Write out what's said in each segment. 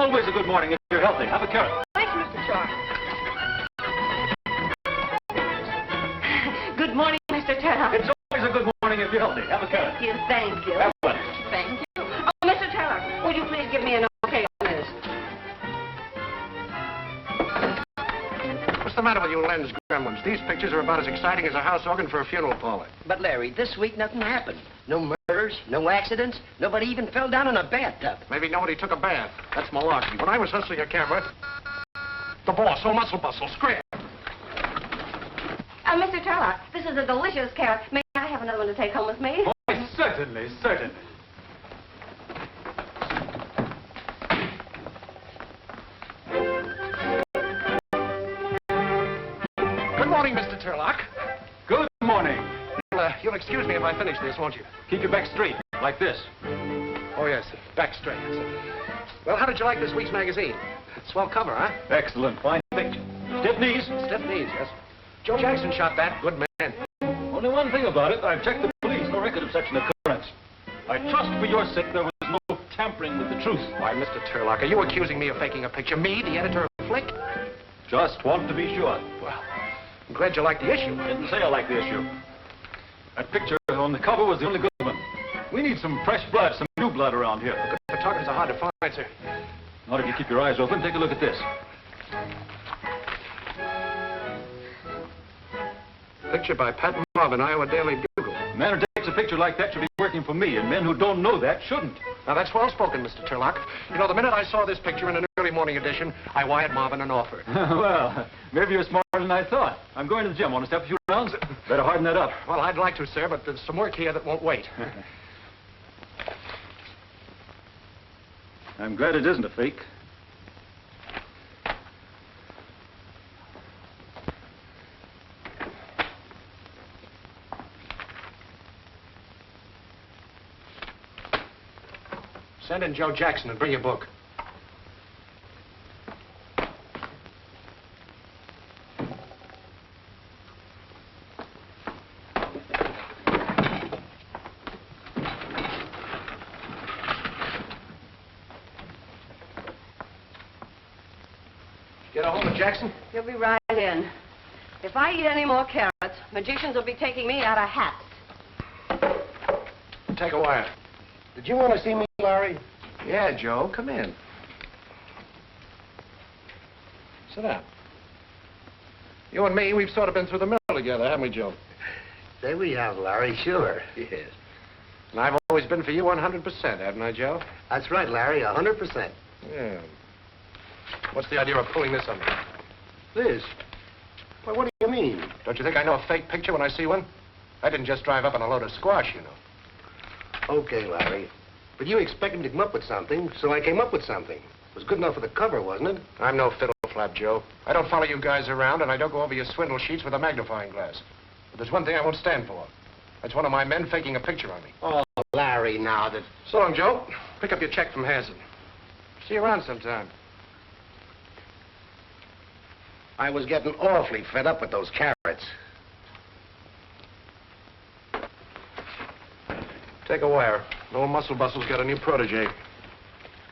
always a good morning if you're healthy. Have a carrot. Thanks, Mr. Tarlock. Good morning, Mr. Tarlock. It's always a good morning if you're healthy. Have a carrot. Thank you, thank you. Have one. Thank you. Oh, Mr. Tarlock, would you please give me an okay on this? What's the matter with you lens gremlins? These pictures are about as exciting as a house organ for a funeral parlor. But, Larry, this week nothing happened. No murders, no accidents. Nobody even fell down in a bathtub. Maybe nobody took a bath. That's malarkey. When I was hustling a camera, the boss, oh, muscle bustle, scram. Mr. Tarlock, this is a delicious carrot. May I have another one to take home with me? Oh, certainly, certainly. Good morning, Mr. Tarlock. Good morning. You'll excuse me if I finish this, won't you? Keep your back straight, like this. Oh, yes, back straight. Yes. Well, how did you like this week's magazine? Swell cover, huh? Excellent, fine picture. Stiff knees. Stiff knees, yes. Joe Jackson shot that. Good man. Only one thing about it, I've checked the police. No record of such an occurrence. I trust for your sake there was no tampering with the truth. Why, Mr. Tarlock, are you accusing me of faking a picture? Me, the editor of Flick? Just want to be sure. Well, I'm glad you like the issue. Didn't say I like the issue. That picture on the cover was the only good one. We need some fresh blood, some new blood around here. Good photographers are hard to find, sir. Not if you keep your eyes open. Take a look at this. Picture by Pat Marvin, Iowa Daily Bugle. A man who takes a picture like that should be working for me, and men who don't know that shouldn't. Now, that's well spoken, Mr. Tarlock. You know, the minute I saw this picture in an early morning edition, I wired Marvin an offer. Well, maybe you're smarter than I thought. I'm going to the gym. Want to step a few rounds? Better harden that up. Well, I'd like to, sir, but there's some work here that won't wait. I'm glad it isn't a fake. Send in Joe Jackson and bring your book. Get a hold of Jackson? He'll be right in. If I eat any more carrots, magicians will be taking me out of hats. Take a wire. Did you want to see me, Larry? Yeah, Joe, come in. Sit down. You and me, we've sort of been through the mill together, haven't we, Joe? Say we have, Larry, sure. Yes. And I've always been for you 100%, haven't I, Joe? That's right, Larry, 100%. Yeah. What's the idea of pulling this on me? This? Well, what do you mean? Don't you think I know a fake picture when I see one? I didn't just drive up on a load of squash, you know. Okay, Larry. But you expected me to come up with something, so I came up with something. It was good enough for the cover, wasn't it? I'm no fiddle flap, Joe. I don't follow you guys around, and I don't go over your swindle sheets with a magnifying glass. But there's one thing I won't stand for. That's one of my men faking a picture on me. Oh, Larry, now that... So long, Joe. Pick up your check from Hanson. See you around sometime. I was getting awfully fed up with those carrots. Take a wire. Old Muscle Bustle's got a new protege.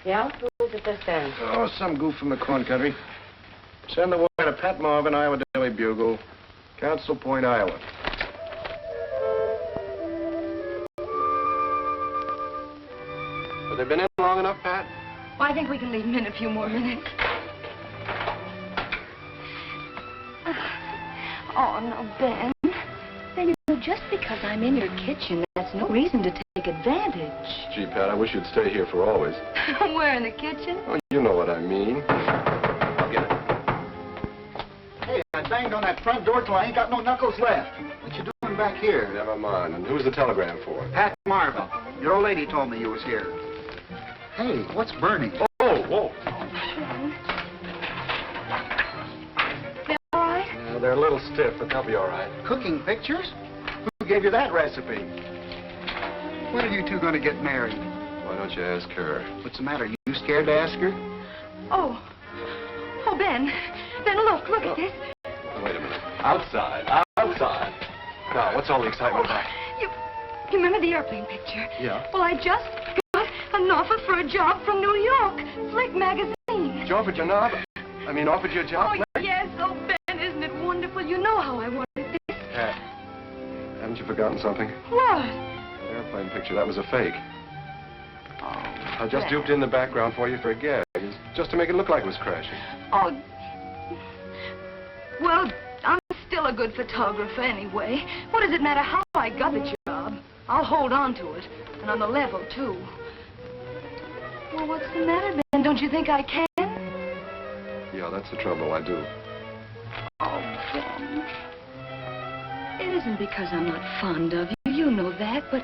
Yeah? Who's at this end? Oh, some goof from the corn country. Send the wire to Pat Marvin, Iowa Daily Bugle, Council Point, Iowa. Have they been in long enough, Pat? Well, I think we can leave him in a few more minutes. Oh, no, Ben. Ben, you know, just because I'm in your kitchen, that's no reason to take advantage. Gee, Pat, I wish you'd stay here for always. Where, in the kitchen? Oh, you know what I mean. I'll get it. Hey, I banged on that front door till I ain't got no knuckles left. What you doing back here? Never mind. And who's the telegram for? Pat Marvin. Your old lady told me you was here. Hey, what's burning? Oh, whoa. Yeah, they're a little stiff, but they'll be all right. Cooking pictures? Who gave you that recipe? When are you two going to get married? Why don't you ask her? What's the matter? You scared to ask her? Oh. Oh, Ben. Ben, look at this. Wait a minute. Outside. Outside. Now, what's all the excitement about? You remember the airplane picture? Yeah. Well, I just got an offer for a job from New York. Flick magazine. She offered you a knob? I mean, offered you a job? Oh, yes. Oh, Ben, isn't it wonderful? You know how I wanted this. Haven't you forgotten something? What? That airplane picture, that was a fake. Oh, I just Ben. duped in the background for you for a gag. It's just to make it look like it was crashing. Oh. Well, I'm still a good photographer anyway. What does it matter how I got the job? I'll hold on to it. And on the level, too. Well, what's the matter, Ben? Don't you think I can? Yeah, that's the trouble. I do. Oh, Ben. It isn't because I'm not fond of you. You know that, but...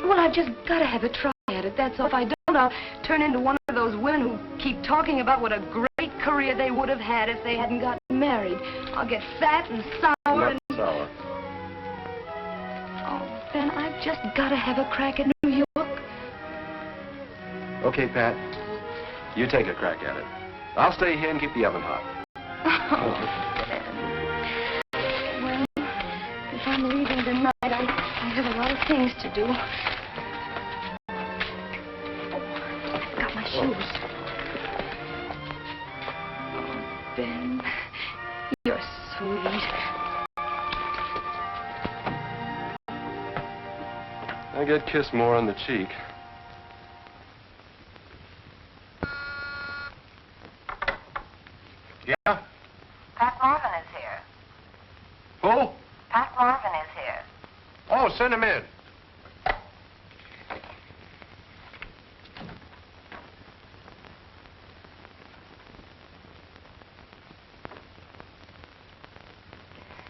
Well, I've just got to have a try at it. That's all. If I don't, I'll turn into one of those women who keep talking about what a great career they would have had if they hadn't gotten married. I'll get fat and sour Not and... sour. Oh, Ben, I've just got to have a crack at New York. Okay, Pat. You take a crack at it. I'll stay here and keep the oven hot. Oh, Ben. Well, if I'm leaving tonight, I have a lot of things to do. Oh, got my shoes. Oh, Ben, you're sweet. I get kissed more on the cheek. Yeah? Pat Marvin is here. Who? Pat Marvin is here. Oh, send him in.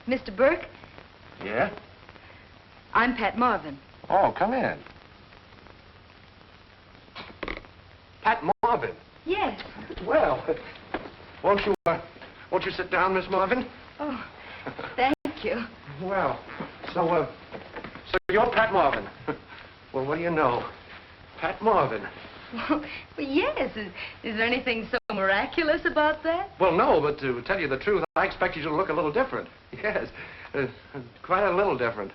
Mr. Burke, Yeah? I'm Pat Marvin. Oh, come in. Pat Marvin. Yes. Well, won't you sit down, Miss Marvin? Oh, thank you. Well, so you're Pat Marvin. Well, what do you know? Pat Marvin. Well, yes. Is there anything so miraculous about that? Well, no, but to tell you the truth, I expected you to look a little different. Yes, quite a little different.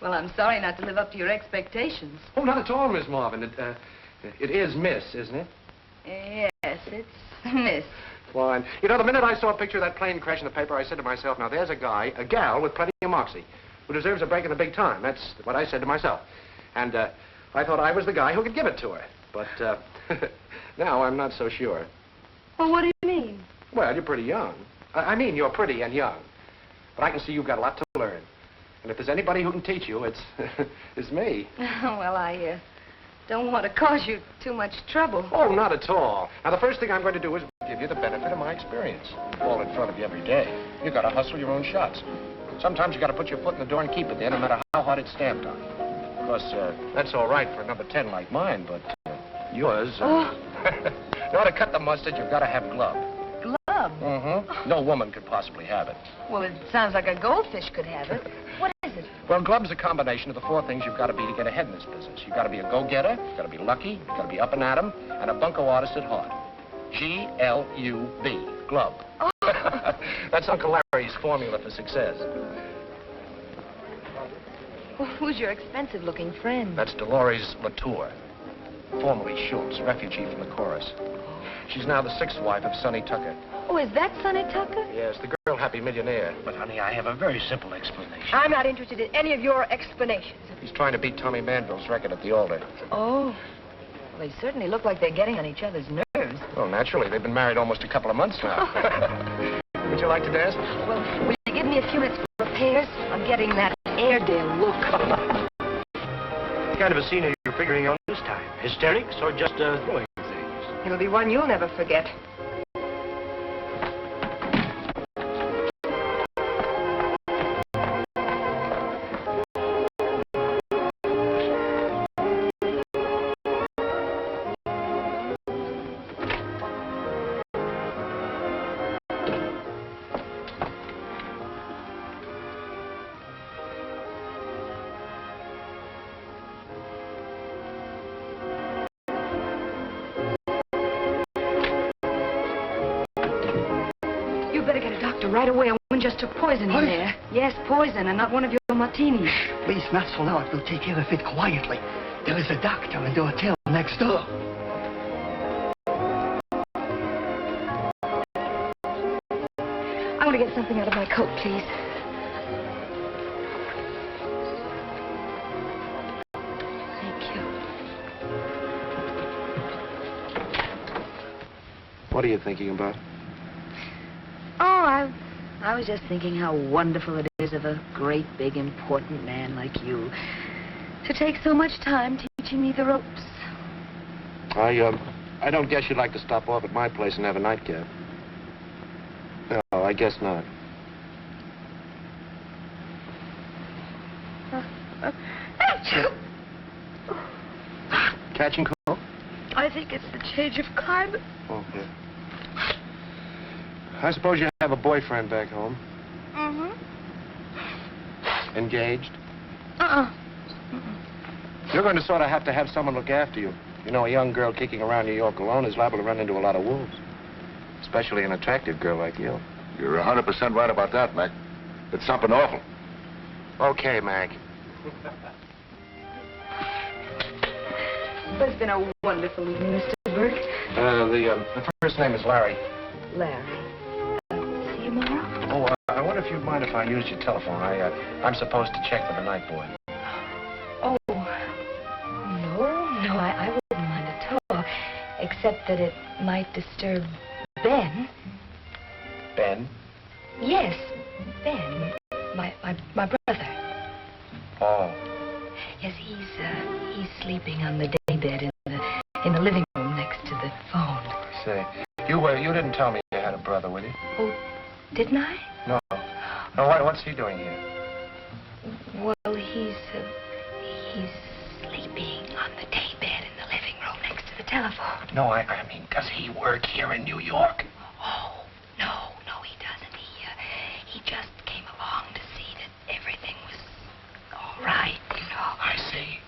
Well, I'm sorry not to live up to your expectations. Oh, not at all, Miss Marvin. It is Miss, isn't it? Yes, it's Miss. Fine. You know, the minute I saw a picture of that plane crash in the paper, I said to myself, now there's a gal with plenty of moxie, who deserves a break in the big time. That's what I said to myself. And I thought I was the guy who could give it to her. But now I'm not so sure. Well, what do you mean? Well, you're pretty young. I mean, you're pretty and young. But I can see you've got a lot to learn. And if there's anybody who can teach you, it's me. Well, I don't want to cause you too much trouble. Oh, not at all. Now, the first thing I'm going to do is give you the benefit of my experience. Fall in front of you every day. You got to hustle your own shots. Sometimes you got to put your foot in the door and keep it there, no matter how hard it's stamped on. Of course, that's all right for a number 10 like mine, but yours... In order to cut the mustard, you've got to have glove. Glove? Mm-hmm. No woman could possibly have it. Well, it sounds like a goldfish could have it. What is it? Well, glove's a combination of the 4 things you've got to be to get ahead in this business. You've got to be a go-getter, you've got to be lucky, you've got to be up and at 'em, and a bunco artist at heart. G-L-U-B, glove. Oh. That's Uncle Larry's formula for success. Well, who's your expensive-looking friend? That's Dolores Tucker, formerly Schultz, refugee from the chorus. She's now the 6th wife of Sonny Tucker. Oh, is that Sonny Tucker? Yes, the girl-happy millionaire. But, honey, I have a very simple explanation. I'm not interested in any of your explanations. He's trying to beat Tommy Manville's record at the altar. Oh. Well, they certainly look like they're getting on each other's nerves. Well, naturally. They've been married almost a couple of months now. Would you like to dance? Well, will you give me a few minutes for repairs? I'm getting that Airedale look. What kind of a scene are you figuring on this time? Hysterics or just throwing things? It'll be one you'll never forget. Right away, I want just to poison in there. Yes, poison, and not one of your martinis. Please, not so loud. We'll take care of it quietly. There is a doctor in the hotel next door. to get something out of my coat, please. Thank you. What are you thinking about? Oh, I was just thinking how wonderful it is of a great, big, important man like you to take so much time teaching me the ropes. I don't guess you'd like to stop off at my place and have a nightcap. No, I guess not. Catching cold? I think it's the change of climate. Okay. I suppose you have a boyfriend back home. Mm-hmm. Engaged? Uh-uh. You're going to sort of have to have someone look after you. You know, a young girl kicking around New York alone is liable to run into a lot of wolves. Especially an attractive girl like you. You're 100% right about that, Mac. It's something awful. Okay, Mac. Well, it's been a wonderful evening, Mr. Burke. The first name is Larry. Larry. See you tomorrow? Oh, I wonder if you'd mind if I used your telephone. I'm supposed to check with the night boy. Oh, no, I wouldn't mind at all. Except that it might disturb Ben. Ben? Yes, Ben. My brother. Oh. Yes, he's sleeping on the daybed in the living room next to the phone. Say, you didn't tell me you had a brother, will you? Oh, didn't I? No. No, what's he doing here? Well, he's sleeping on the daybed in the living room next to the telephone. No, I mean, does he work here in New York? Oh, no, he doesn't. He just came along to see that everything was all right, you know. I see.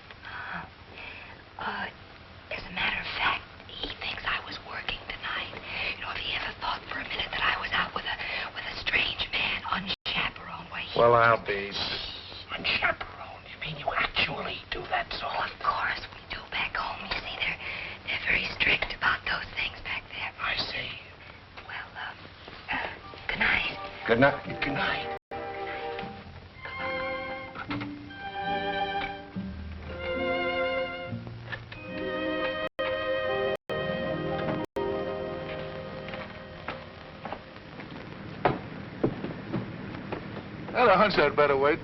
As a matter of fact, he thinks I was working tonight. You know, if he ever thought for a minute that I was out with a strange man, unchaperoned, why he... Well, I'll be... Unchaperoned? You mean you actually do that sort of... Of course we do back home. You see, they're very strict about those things back there. I see. Well, good night. Good night. Good night. Well, a hunch I'd better wait.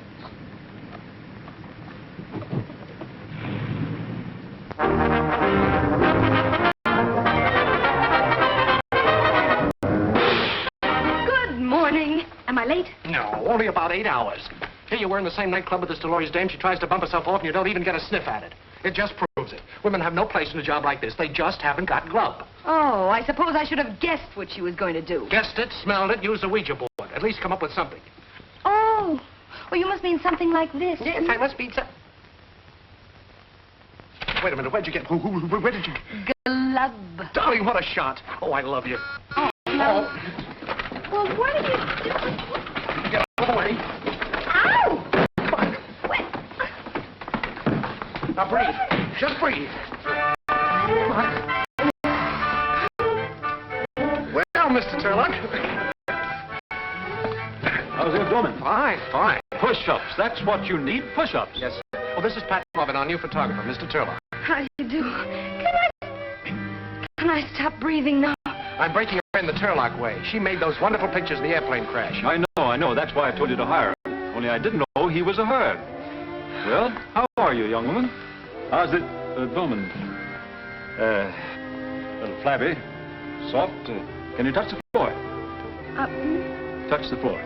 Good morning. Am I late? No, only about 8 hours. Here you were in the same nightclub with this Dolores dame. She tries to bump herself off and you don't even get a sniff at it. It just proves it. Women have no place in a job like this. They just haven't got grub. Oh, I suppose I should have guessed what she was going to do. Guessed it, smelled it, used the Ouija board. At least come up with something. Oh, well, you must mean something like this. Yes, I must be... Wait a minute, where'd you get... Where did you... Glub. Darling, what a shot. Oh, I love you. Oh, no. Well, what are you doing? Get out of the way. Ow! Come on. What? Now breathe. Just breathe. Come on. Well, Mr. Tarlock. How's it going? Fine, fine. Push-ups. That's what you need, push-ups. Yes, sir. Well, this is Pat Marvin, our new photographer, Mr. Tarlock. How do you do? Can I stop breathing now? I'm breaking her in the Tarlock way. She made those wonderful pictures of the airplane crash. I know. That's why I told you to hire him. Only I didn't know he was a herd. Well, how are you, young woman? How's it, Bowman? A little flabby, soft. Can you touch the floor? Touch the floor.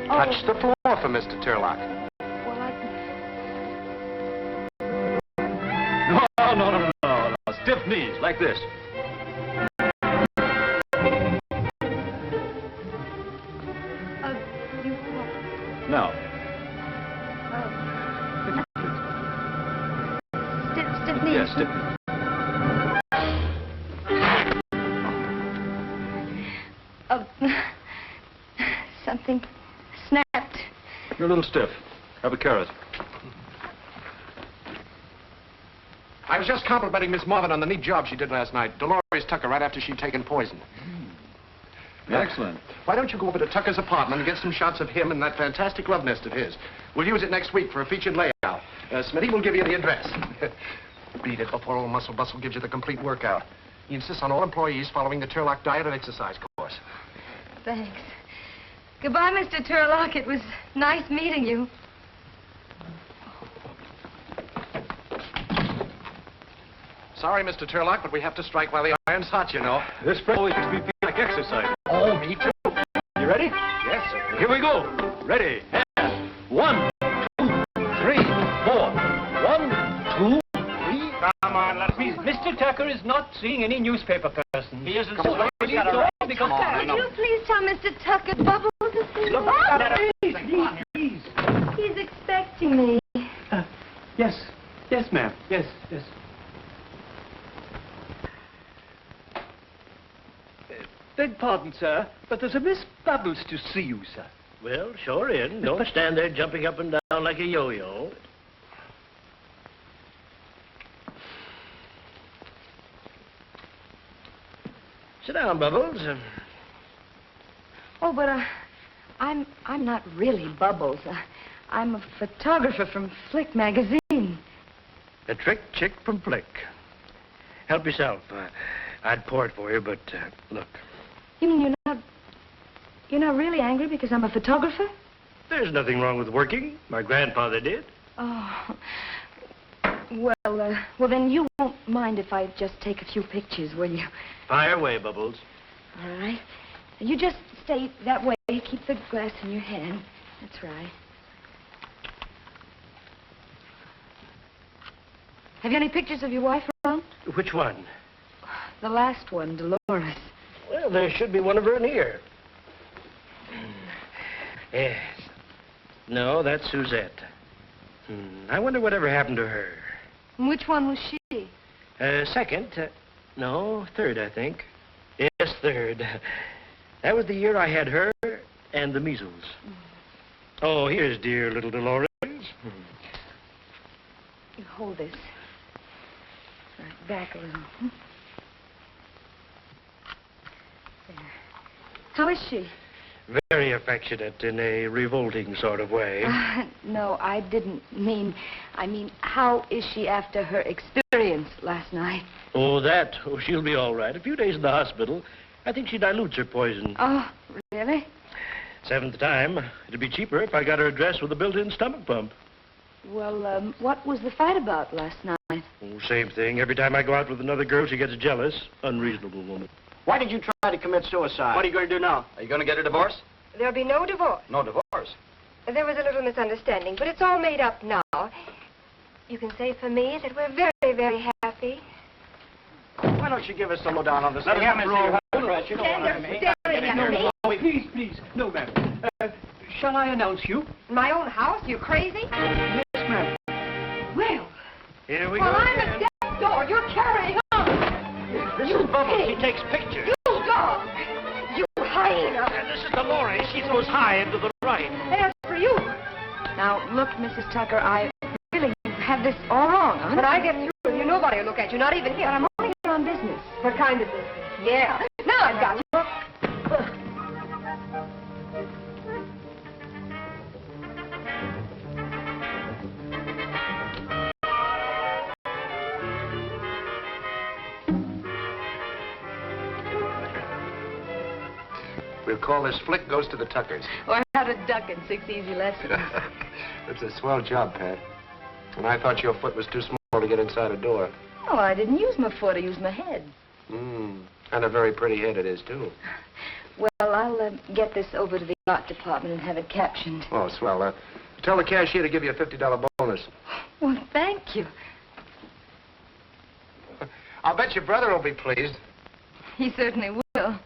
Touch the floor for Mr. Tarlock. Well, No. Stiff knees, like this. Now. Stiff knees. Yes, stiff knees. Something snapped. You're a little stiff. Have a carrot. I was just complimenting Miss Marvin on the neat job she did last night. Dolores Tucker, right after she'd taken poison. Excellent. Why don't you go over to Tucker's apartment and get some shots of him and that fantastic love nest of his? We'll use it next week for a featured layout. Smitty will give you the address. Read it before old Muscle Bustle gives you the complete workout. He insists on all employees following the Tarlock diet and exercise course. Thanks. Goodbye, Mr. Tarlock. It was nice meeting you. Sorry, Mr. Tarlock, but we have to strike while the iron's hot, you know. This always makes me feel like exercise. Oh, me too. You ready? Yes, sir. Here we go. Ready. And 1, 2, 3, 4. 1, 2, 3. Come on, let's be. Mr. Tucker is not seeing any newspaper person. He isn't. Come on, He's got a because. Would you please tell Mr. Tucker Bubbles to see me? Please. He's expecting me. Yes, ma'am. Yes. Beg pardon, sir, but there's a Miss Bubbles to see you, sir. Well, sure in. Don't stand there jumping up and down like a yo-yo. Sit down, Bubbles. Oh, but I'm not really Bubbles. I'm a photographer from Flick magazine. A trick chick from Flick. Help yourself. I'd pour it for you, but look. You mean you're not really angry because I'm a photographer? There's nothing wrong with working. My grandfather did. Oh. Well, then you won't mind if I just take a few pictures, will you? Fire away, Bubbles. All right. You just stay that way. Keep the glass in your hand. That's right. Have you any pictures of your wife around? Which one? The last one, Dolores. Well, there should be one of her in here. Yes. No, that's Suzette. I wonder whatever happened to her. Which one was she? Second. No, third, I think. Yes, third. That was the year I had her and the measles. Oh, here's dear little Dolores. You hold this. Right, back a little. There. How is she? Very affectionate in a revolting sort of way. No, I didn't mean... I mean, how is she after her experience last night? Oh, that? Oh, she'll be all right. A few days in the hospital. I think she dilutes her poison. Oh, really? 7th time. It'd be cheaper if I got her address with a built-in stomach pump. Well, what was the fight about last night? Oh, same thing. Every time I go out with another girl, she gets jealous. Unreasonable woman. Why did you try to commit suicide? What are you going to do now? Are you going to get a divorce? There'll be no divorce. No divorce. There was a little misunderstanding, but it's all made up now. You can say for me that we're very, very happy. Why don't you give us the lowdown on this? Let him through. You don't want to Staring at me. No, please. No, ma'am. Shall I announce you? In my own house? You crazy? Yes, ma'am. Well, Here we well, go I'm again. a step door. You're carrying on. This You is Bubbles. pig. He takes pictures. You dog. You hyena. This is Dolores. She throws high into the right. As for you, Now, look, Mrs. Tucker, I really have this all wrong, huh? when I get through with you, nobody will look at you, not even But him. I'm only here on business. What kind of business? Yeah. Now I've got you. We'll call this Flick Goes to the Tuckers. Or how to duck in 6 easy lessons. It's a swell job, Pat. And I thought your foot was too small to get inside a door. Oh, I didn't use my foot, I used my head. And a very pretty head it is, too. Well, I'll get this over to the art department and have it captioned. Oh, swell. Tell the cashier to give you a $50 bonus. Well, thank you. I'll bet your brother will be pleased. He certainly will.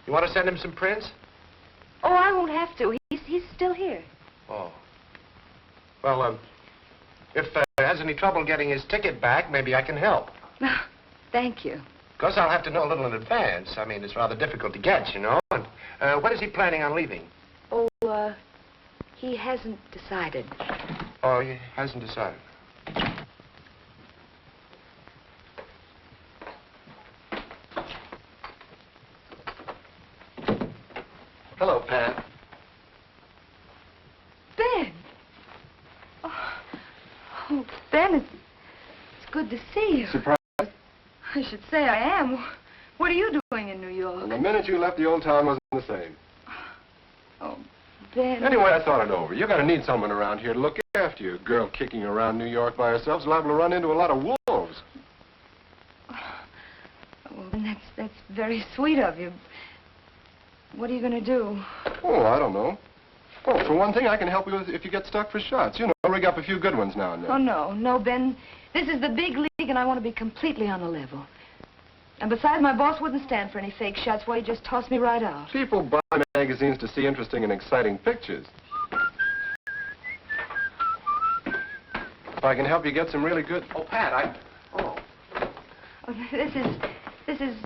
You want to send him some prints? Oh, I won't have to. He's still here. Oh. Well, if he has any trouble getting his ticket back, maybe I can help. Thank you. Of course, I'll have to know a little in advance. I mean, it's rather difficult to get, you know. And when is he planning on leaving? Oh, he hasn't decided. Oh, he hasn't decided. Oh, Ben, it's good to see you. Surprise? I should say I am. What are you doing in New York? Well, the minute you left, the old town wasn't the same. Oh, Ben. Anyway, I thought it over. You're going to need someone around here to look after you. A girl kicking around New York by herself is liable to run into a lot of wolves. Well, Ben, that's very sweet of you. What are you going to do? Oh, I don't know. Well, for one thing, I can help you if you get stuck for shots. You know, rig up a few good ones now and then. Oh, no, Ben. This is the big league, and I want to be completely on the level. And besides, my boss wouldn't stand for any fake shots. Why, he just tossed me right out. People buy magazines to see interesting and exciting pictures. If I can help you get some really good... Oh, Pat, Oh, this is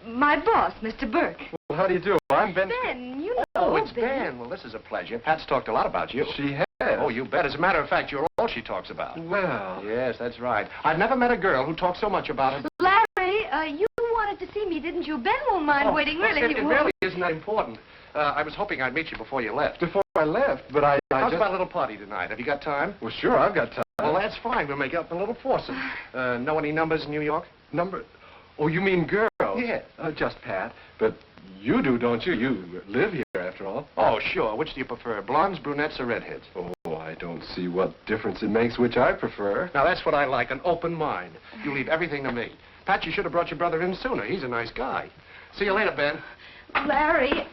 my boss, Mr. Burke. Well, how do you do? I'm Ben... Ben, you know Oh, it's Ben. Well, this is a pleasure. Pat's talked a lot about you. She has. Oh, you bet. As a matter of fact, you're all she talks about. Well... Yes, that's right. I've never met a girl who talks so much about her. Larry, you wanted to see me, didn't you? Ben won't mind waiting, really. It really isn't that important. I was hoping I'd meet you before you left. Before I left, but I How's just... about a little party tonight? Have you got time? Well, sure, I've got time. Well, that's fine. We'll make up a little foursome. Know any numbers in New York? Number... Oh, you mean girls? Yes. Just Pat. But you do, don't you? You live here, after all. Oh, sure. Which do you prefer, blondes, brunettes, or redheads? Oh, I don't see what difference it makes which I prefer. Now, that's what I like, an open mind. You leave everything to me. Pat, you should have brought your brother in sooner. He's a nice guy. See you later, Ben. Larry,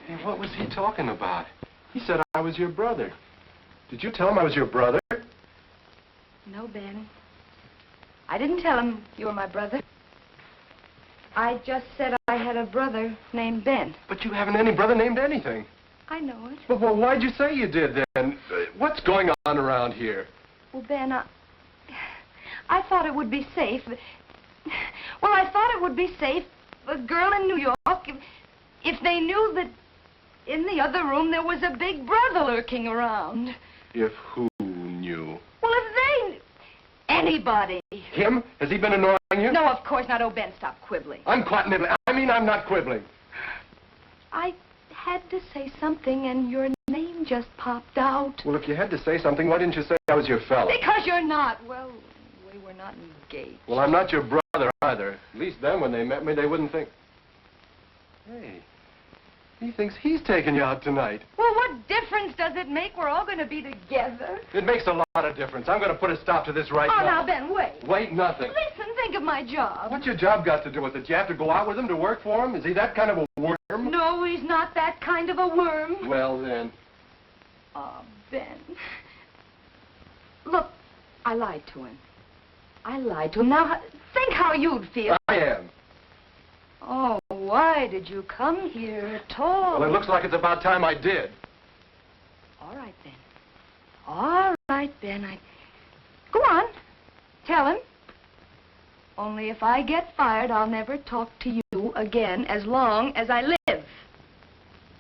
Hey, what was he talking about? He said I was your brother. Did you tell him I was your brother? No, Ben. I didn't tell him you were my brother. I just said I had a brother named Ben. But you haven't any brother named anything. I know it. Well, why'd you say you did then? What's going on around here? Well, Ben, I thought it would be safe. Well, I thought it would be safe, a girl in New York, if they knew that in the other room there was a big brother lurking around. If who knew? Well, if they... Anybody. Him? Has he been annoying you? No, of course not. Oh, Ben, stop quibbling. I'm quite nibbling. I mean, I'm not quibbling. I had to say something, and your name just popped out. Well, if you had to say something, why didn't you say I was your fella? Because you're not. Well, we were not engaged. Well, I'm not your brother either. At least then, when they met me, they wouldn't think... Hey, he thinks he's taking you out tonight. Well, what difference does it make? We're all going to be together. It makes a lot of difference. I'm going to put a stop to this right now. Oh, now, Ben, wait. Wait, nothing. Listen, think of my job. What's your job got to do with it? Do you have to go out with him to work for him? Is he that kind of a worm? No, he's not that kind of a worm. Well, then. Oh, Ben. Look, I lied to him. I lied to him. Now, think how you'd feel. I am. Oh, why did you come here at all? Well, it looks like it's about time I did. All right, Ben. All right, Ben. Go on. Tell him. Only if I get fired, I'll never talk to you again as long as I live.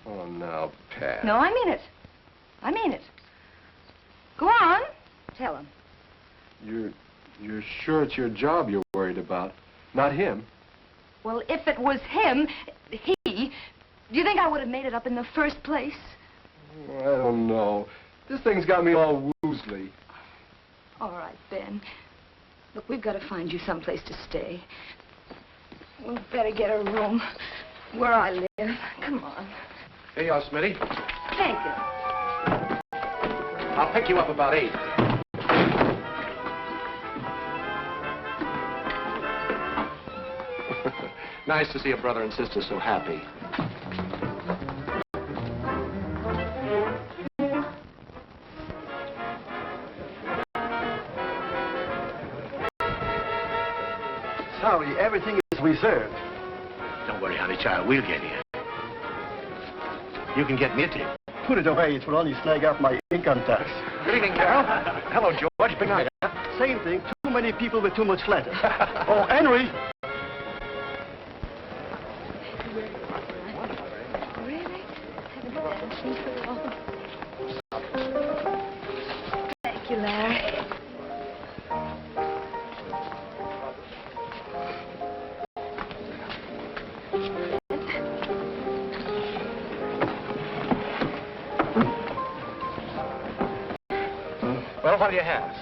Oh, now, Pat. No, I mean it. I mean it. Go on. Tell him. You're sure it's your job you're worried about, not him? Well, if it was him, do you think I would have made it up in the first place? I don't know. This thing's got me all woozly. All right, Ben. Look, we've got to find you someplace to stay. We'd better get a room where I live. Come on. Here you are, Smitty. Thank you. I'll pick you up about 8. Nice to see a brother and sister so happy. Sorry, everything is reserved. Don't worry, honey child. We'll get here. You can get knitting. Put it away. It will only snag up my income tax. Good evening, Carol. Hello, George. Big night. Same thing. Too many people with too much letters. Oh, Henry. Thank you, Larry. Well, what do you have?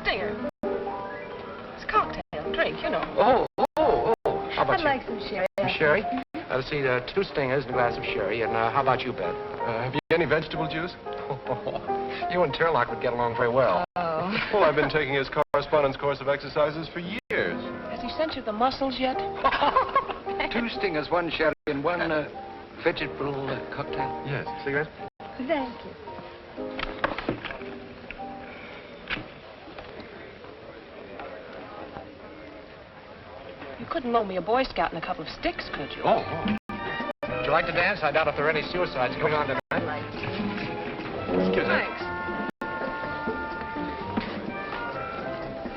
Stinger. It's a cocktail, drink, you know. Oh. How about I'd like some sherry. Some sherry? Let's see, 2 stingers and a glass of sherry. And how about you, Ben? Have you any vegetable juice? You and Tarlock would get along very well. Oh. Well, I've been taking his correspondence course of exercises for years. Has he sent you the muscles yet? 2 stingers, 1 sherry, and 1 vegetable cocktail. Yes. Cigarette? Thank you. You couldn't loan me a Boy Scout and a couple of sticks, could you? Oh. Would you like to dance? I doubt if there are any suicides going on tonight. Excuse me. Thanks.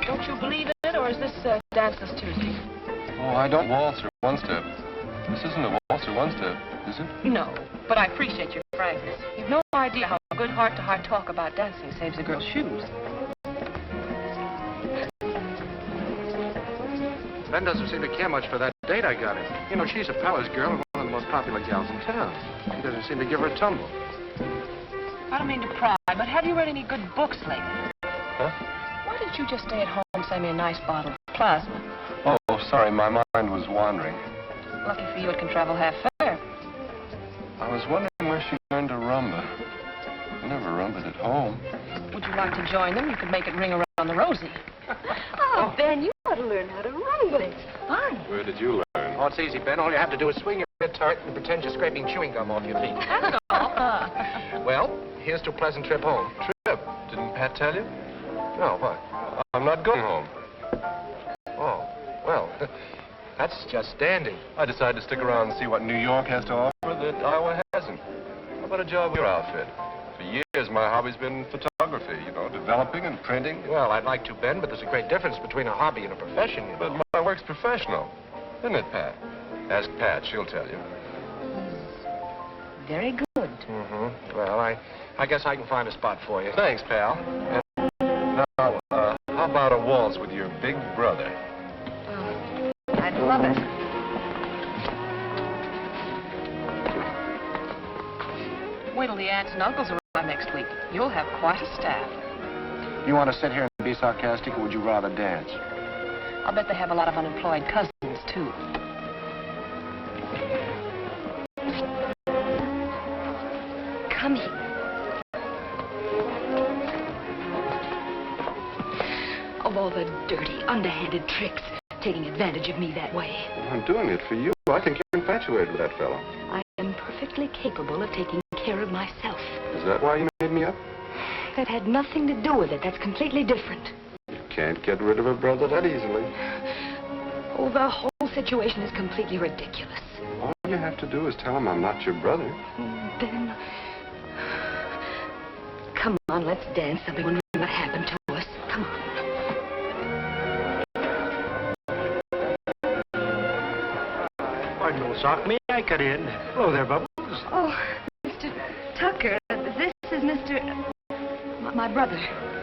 Don't you believe it, or is this danceless Tuesday? Oh, I don't waltz or one-step. This isn't a waltz or one-step, is it? No, but I appreciate your frankness. You've no idea how good heart-to-heart talk about dancing saves a girl's shoes. Ben doesn't seem to care much for that date I got him. You know, she's a palace girl and one of the most popular gals in town. He doesn't seem to give her a tumble. I don't mean to pry, but have you read any good books lately? Huh? Why didn't you just stay at home and send me a nice bottle of plasma? Oh, sorry, my mind was wandering. Lucky for you, it can travel half fair. I was wondering where she learned to rumba. I never rumbaed at home. Would you like to join them? You could make it ring around the rosy. Oh, Ben, you ought to learn how to rumble. It's fun. Where did you learn? Oh, it's easy, Ben. All you have to do is swing your guitar and pretend you're scraping chewing gum off your feet. That's all. Well, here's to a pleasant trip home. Trip? Didn't Pat tell you? No, what? I'm not going home. Oh, well, that's just dandy. I decided to stick around and see what New York has to offer that Iowa hasn't. How about a job with your outfit? For years, my hobby's been photography, you know, developing and printing. Well, I'd like to, Ben, but there's a great difference between a hobby and a profession, you know. But my work's professional, isn't it, Pat? Ask Pat, she'll tell you. Very good. Mm-hmm. Well, I guess I can find a spot for you. Thanks, pal. And now, how about a waltz with your big brother? I'd love it. Wait till the aunts and uncles arrive next week. You'll have quite a staff. You want to sit here and be sarcastic, or would you rather dance? I'll bet they have a lot of unemployed cousins, too. Come here. Of all the dirty, underhanded tricks, taking advantage of me that way. I'm doing it for you. I think you're infatuated with that fellow. I am perfectly capable of taking care of myself. Is that why you made me up? That had nothing to do with it. That's completely different. You can't get rid of a brother that easily. Oh, the whole situation is completely ridiculous. All you have to do is tell him I'm not your brother. Ben, come on, let's dance something when what happened to us. Come on. Pardon, old sock. May I cut in? Hello there, Bubbles. Oh, Mr. Tucker, this is Mr. My brother.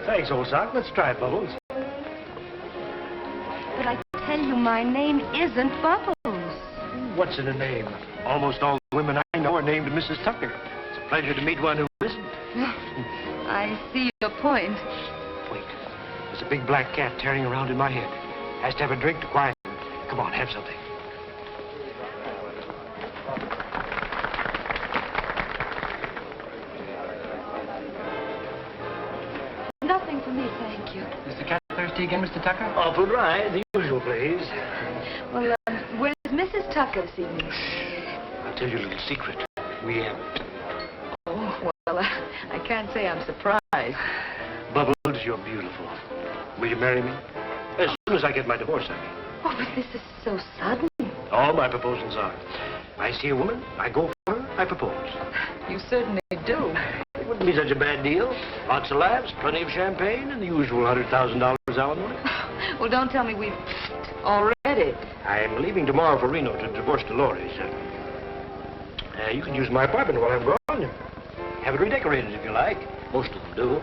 Thanks, old sock. Let's try it, Bubbles. But I tell you, my name isn't Bubbles. What's in a name? Almost all the women I know are named Mrs. Tucker. It's a pleasure to meet one who isn't. I see your point. Wait. There's a big black cat tearing around in my head. Has to have a drink to quiet him. Come on, have something. Nothing for me, thank you. Is the cat thirsty again, Mr. Tucker? Awful dry. The usual, please. Well, where's Mrs. Tucker this evening? I'll tell you a little secret. We haven't. Oh, well, I can't say I'm surprised. Bubbles, you're beautiful. Will you marry me? As soon as I get my divorce, I mean. Oh, but this is so sudden. All my proposals are. I see a woman, I go for her, I propose. You certainly do. It wouldn't be such a bad deal. Lots of laughs, plenty of champagne, and the usual $100,000 alimony. Well, don't tell me we've already. I'm leaving tomorrow for Reno to divorce Dolores. You can use my apartment while I'm gone. Have it redecorated if you like. Most of them do.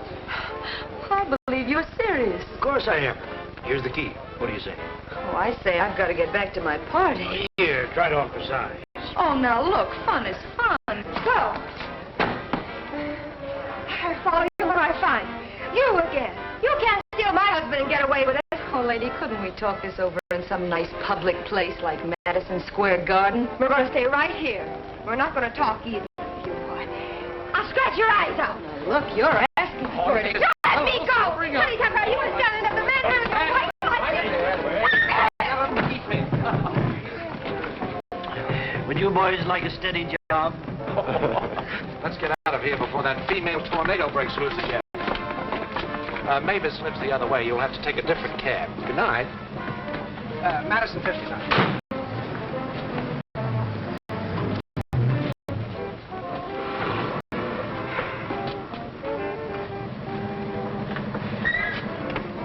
I believe you're serious. Of course I am. Here's the key. What do you say? Oh, I say I've got to get back to my party. Here, try it on for size. Oh, now look, fun is fun. Well, I follow you around. I find? You again. You can't steal my husband and get away with it. Oh, lady, couldn't we talk this over in some nice public place like Madison Square Garden? We're going to stay right here. We're not going to talk either. You what? I'll scratch your eyes out. Now, look, you're asking for it. Just let me go. Sonny Tucker, you were standing up the man here with your white Would you boys like a steady job? Let's get out of here before that female tornado breaks loose again. Mavis lives the other way. You'll have to take a different cab. Good night. Madison 59.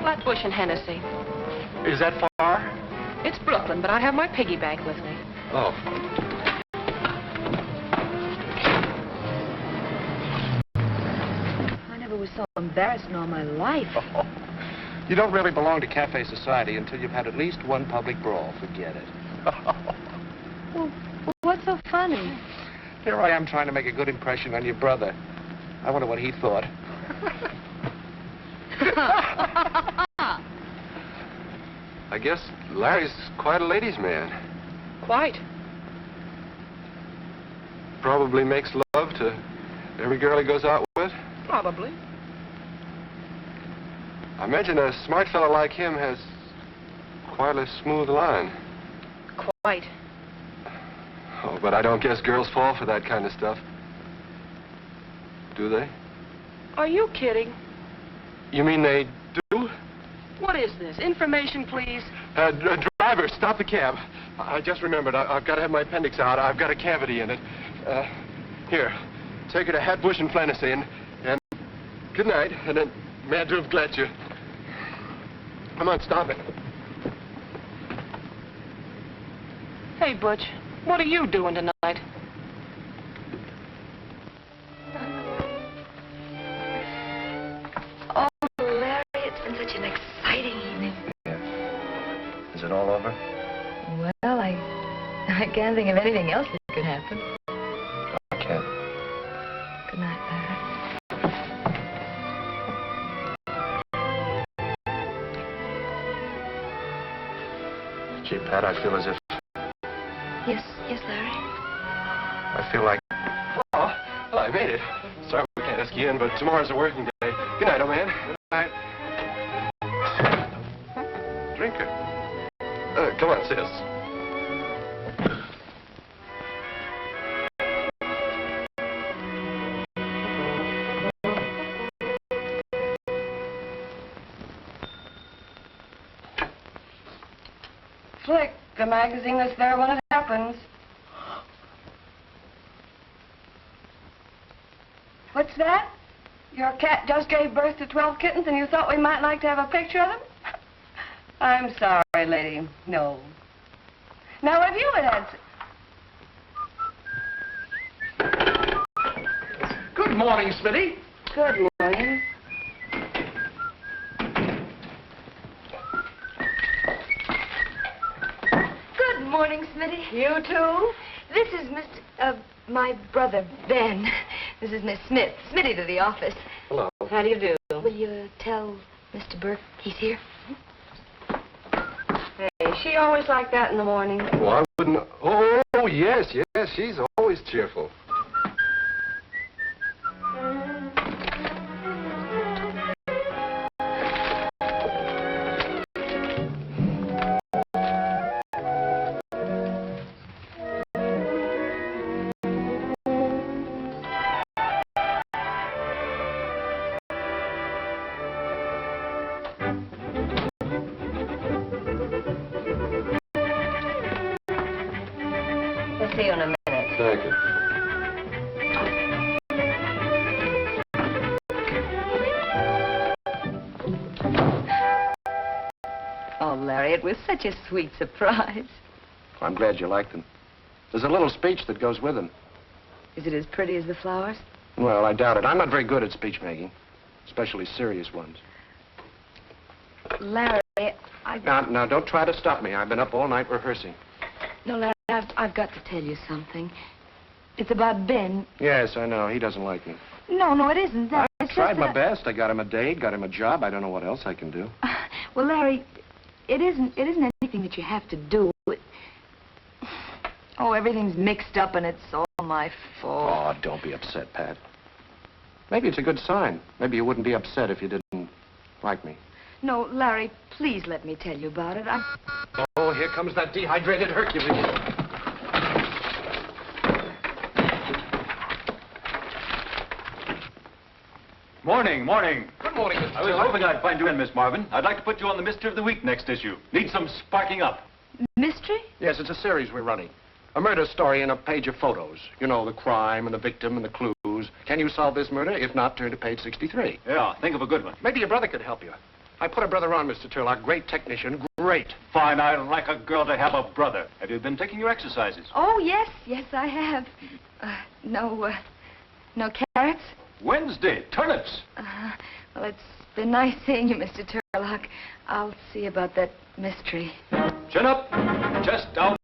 Flatbush and Hennessy. Is that far? It's Brooklyn, but I have my piggy bank with me. Oh. I never was so embarrassed in all my life. Oh. You don't really belong to cafe society until you've had at least one public brawl. Forget it. Well, what's so funny? Here I am trying to make a good impression on your brother. I wonder what he thought. I guess Larry's quite a ladies' man. Quite. Probably makes love to every girl he goes out with. Probably. I imagine a smart fellow like him has quite a smooth line. Quite. Oh, but I don't guess girls fall for that kind of stuff. Do they? Are you kidding? You mean they do? What is this? Information, please. Driver, stop the cab. I just remembered. I've got to have my appendix out. I've got a cavity in it. Here, take her to Hatbush and Flanessy, and good night, and then mad to have glad you. Come on, stop it. Hey, Butch, what are you doing tonight? Oh, Larry, it's been such an exciting evening. Yeah. Is it all over? Well, I can't think of anything else that could happen. I can't. Good night, Larry. Gee, Pat, I feel as if... Yes, Larry. I feel like... Oh, well, I made it. Sorry we can't ask you in, but tomorrow's a working day. Good night, old man. Good night. Drinker. Come on, sis. Flick, the magazine that's there when it happens. What's that? Your cat just gave birth to 12 kittens and you thought we might like to have a picture of them? I'm sorry, lady. No. Now, if you had Good morning, Smitty. Good morning. Good morning, Smitty. You too? This is my brother, Ben. This is Miss Smith. Smitty to the office. Hello. How do you do? Will you tell Mr. Burke he's here? Hey, she always like that in the morning. Well, I wouldn't... Oh, yes, she's always cheerful. We'll see you in a minute. Thank you. Oh, Larry, it was such a sweet surprise. I'm glad you liked them. There's a little speech that goes with them. Is it as pretty as the flowers? Well, I doubt it. I'm not very good at speech making, especially serious ones. Larry, Now, don't try to stop me. I've been up all night rehearsing. No, Larry, I've got to tell you something. It's about Ben. Yes, I know. He doesn't like me. No, it isn't that. I It's tried just my that best. I got him a date, got him a job. I don't know what else I can do. Well, Larry, it isn't anything that you have to do. Oh, everything's mixed up and it's all my fault. Oh, don't be upset, Pat. Maybe it's a good sign. Maybe you wouldn't be upset if you didn't like me. No, Larry, please let me tell you about it. Oh, here comes that dehydrated Hercules. Morning. Good morning, Mr. I was hoping I'd find you in, Miss Marvin. I'd like to put you on the Mystery of the Week next issue. Need some sparking up. Mystery? Yes, it's a series we're running. A murder story and a page of photos. You know, the crime and the victim and the clues. Can you solve this murder? If not, turn to page 63. Yeah, think of a good one. Maybe your brother could help you. I put a brother on, Mr. Tarlock. Great technician. Great. Fine, I like a girl to have a brother. Have you been taking your exercises? Oh, yes, I have. No carrots? Wednesday, turnips. Well, it's been nice seeing you, Mr. Tarlock. I'll see about that mystery. Chin up, chest out.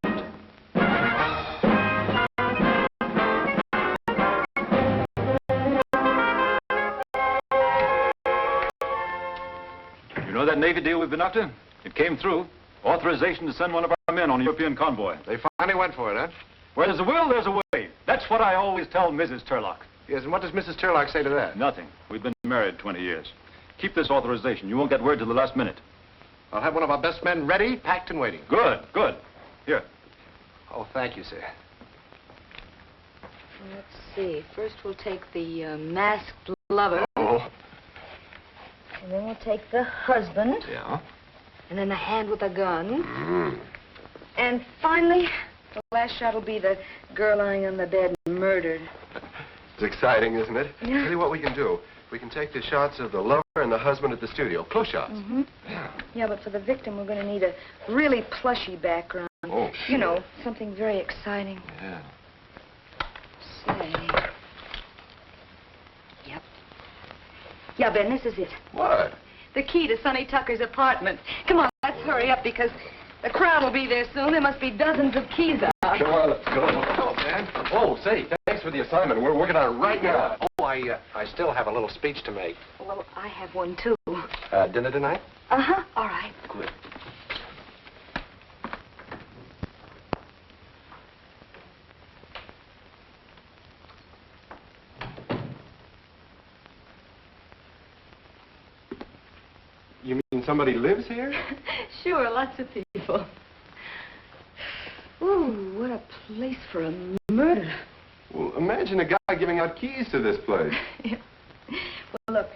You know that Navy deal we've been up to? It came through. Authorization to send one of our men on a European convoy. They finally went for it, huh? Where there's a will, there's a way. That's what I always tell Mrs. Tarlock. Yes, and what does Mrs. Tarlock say to that? Nothing. We've been married 20 years. Keep this authorization. You won't get word till the last minute. I'll have one of our best men ready, packed, and waiting. Good. Here. Oh, thank you, sir. Let's see. First we'll take the masked lover. Oh. And then we'll take the husband. Yeah? And then the hand with the gun. Mm. And finally, the last shot will be the girl lying on the bed murdered. It's exciting, isn't it? Yeah. Tell you what we can do. We can take the shots of the lover and the husband at the studio. Close shots. Mm-hmm. Yeah. Yeah, but for the victim, we're going to need a really plushy background. Oh, sure. You know, something very exciting. Yeah. Say. Yep. Yeah, Ben, this is it. What? The key to Sonny Tucker's apartment. Come on, let's hurry up because the crowd will be there soon. There must be dozens of keys out. Come on, let's go. Come on, man. Oh, say, thanks for the assignment. We're working on it right now. Oh, I still have a little speech to make. Well, I have one, too. Dinner tonight? Uh-huh. All right. Good. You mean somebody lives here? Sure, lots of people. Ooh, what a place for a murder. Well, imagine a guy giving out keys to this place. Yeah. Well, look,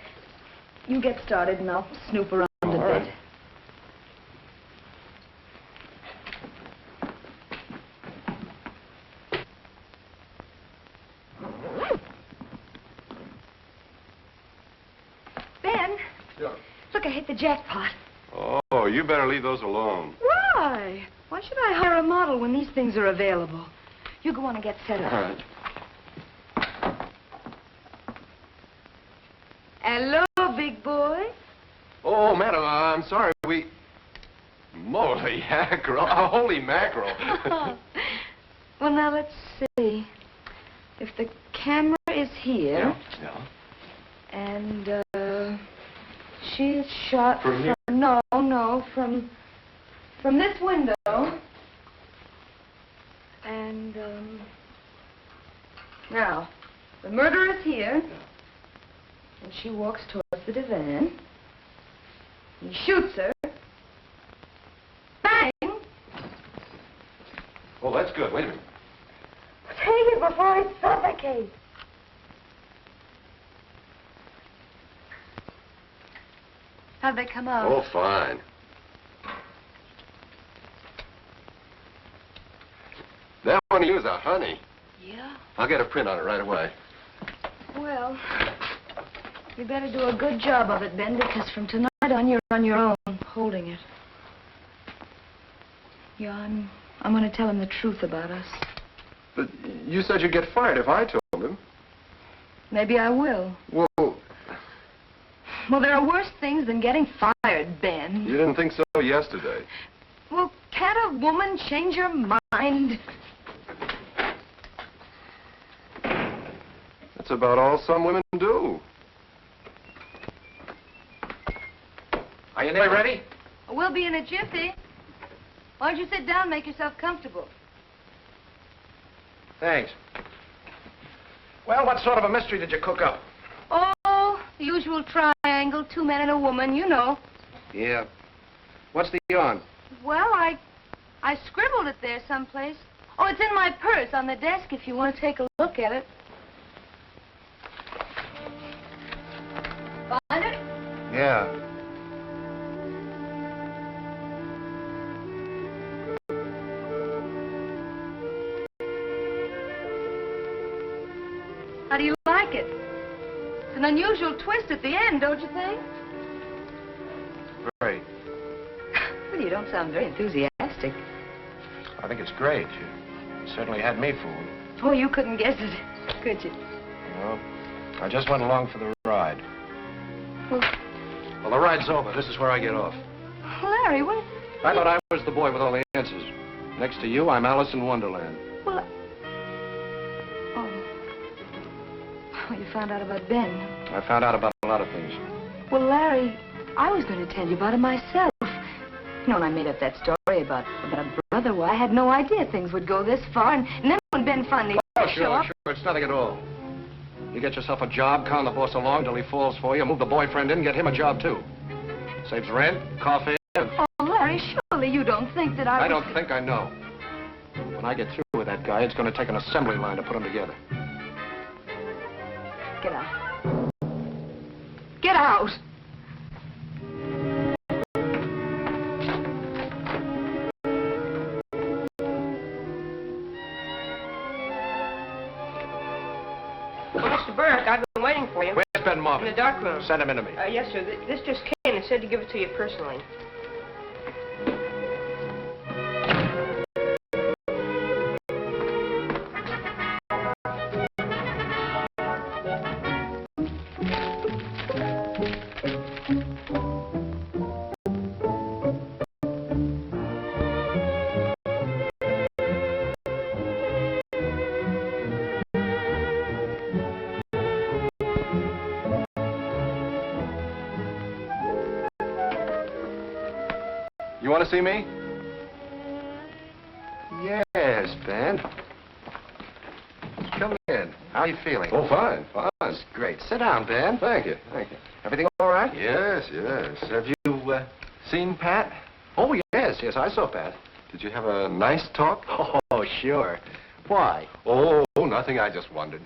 you get started and I'll snoop around a bit. right. Ben, Yeah. look, I hit the jackpot. Oh, you better leave those alone. Why? Why should I hire a model when these things are available? You go on and get set up. All right. Hello, big boy. Oh, madam, I'm sorry. Moly mackerel. Holy mackerel. Well, now, let's see. If the camera is here... Yeah. And, she is shot From here? No, from this window. And, now, the murderer is here. And she walks towards the divan. He shoots her. Bang! Oh, that's good. Wait a minute. Take it before I suffocate. How'd they come out? Oh, fine. That one of you is a honey. Yeah? I'll get a print on it right away. Well, you better do a good job of it, Ben, because from tonight on, you're on your own, holding it. Yeah, I'm going to tell him the truth about us. But you said you'd get fired if I told him. Maybe I will. Well, Well, there are worse things than getting fired, Ben. you didn't think so yesterday. Well, can't a woman change her mind? That's That's about all some women do. Are you nearly ready? We'll be in a jiffy. Why don't you sit down and make yourself comfortable? Thanks. Well, what sort of a mystery did you cook up? Oh, the usual triangle, 2 men and a woman, you know. Yeah. What's the yarn? Well, I scribbled it there someplace. Oh, it's in my purse on the desk if you want to take a look at it. Find it? Yeah. How do you like it? It's an unusual twist at the end, don't you think? Great. Well, you don't sound very enthusiastic. I think it's great. You certainly had me fooled. Oh, you couldn't guess it, could you? No. I just went along for the ride. Well, Well, the ride's over. This is where I get off. Larry, what? I thought I was the boy with all the answers. Next to you, I'm Alice in Wonderland. Well, oh, you found out about Ben. I found out about a lot of things. Well, Larry, I was going to tell you about it myself. You know, when I made up that story about brother, well, I had no idea things would go this far. And then when Ben finally showed up... Sure. It's nothing at all. You get yourself a job, con the boss along till he falls for you, move the boyfriend in, get him a job, too. Saves rent, coffee, and... Oh, Larry, surely you don't think that I don't think I know. When I get through with that guy, it's going to take an assembly line to put him together. Get out. Get out. Mr. Burke, I've been waiting for you. Where's Ben Marvin? In the dark room. Send him in to me. Yes, sir. This just came and said to give it to you personally. You want to see me? Yes, Ben. Come in. How are you feeling? Oh, fine. That's great. Sit down, Ben. Thank you. Everything all right? Yes. Have you seen Pat? Oh, yes, I saw Pat. Did you have a nice talk? Oh, sure. Why? Oh, nothing. I just wondered.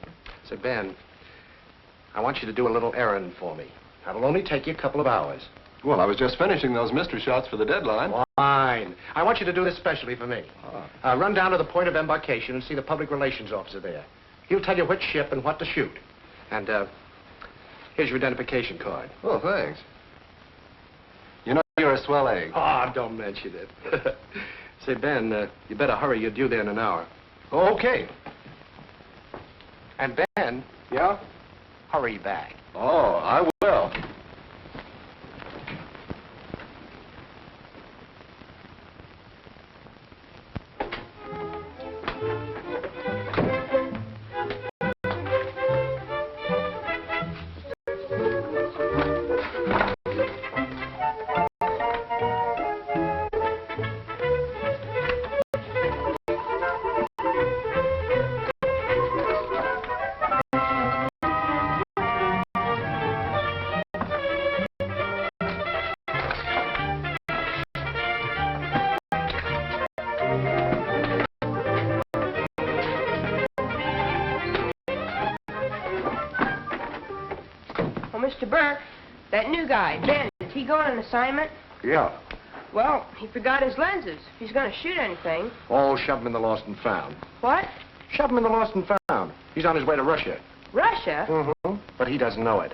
Say, Ben, I want you to do a little errand for me. That'll only take you a couple of hours. Well, I was just finishing those mystery shots for the deadline. Fine. I want you to do this specially for me. Run down to the point of embarkation and see the public relations officer there. He'll tell you which ship and what to shoot. And, here's your identification card. Oh, thanks. You know, you're a swell egg. Oh, don't mention it. Say, Ben, you better hurry. You're due there in an hour. Oh, okay. And, Ben. Yeah? Hurry back. Oh, I will. Mr. Burke, that new guy, Ben, is he going on assignment? Yeah. Well, he forgot his lenses. If he's going to shoot anything. Oh, shove him in the lost and found. What? Shove him in the lost and found. He's on his way to Russia. Russia? Mm-hmm. But he doesn't know it.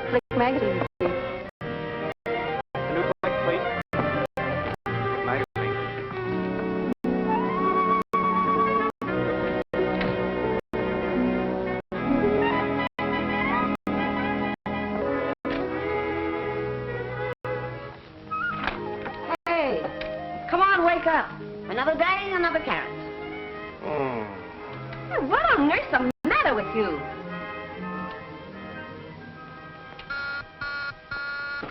Click magazine, please. New plate, please. Magazine. Hey, come on, wake up. I Another day, another carrot. Mm. What on earth's the matter with you?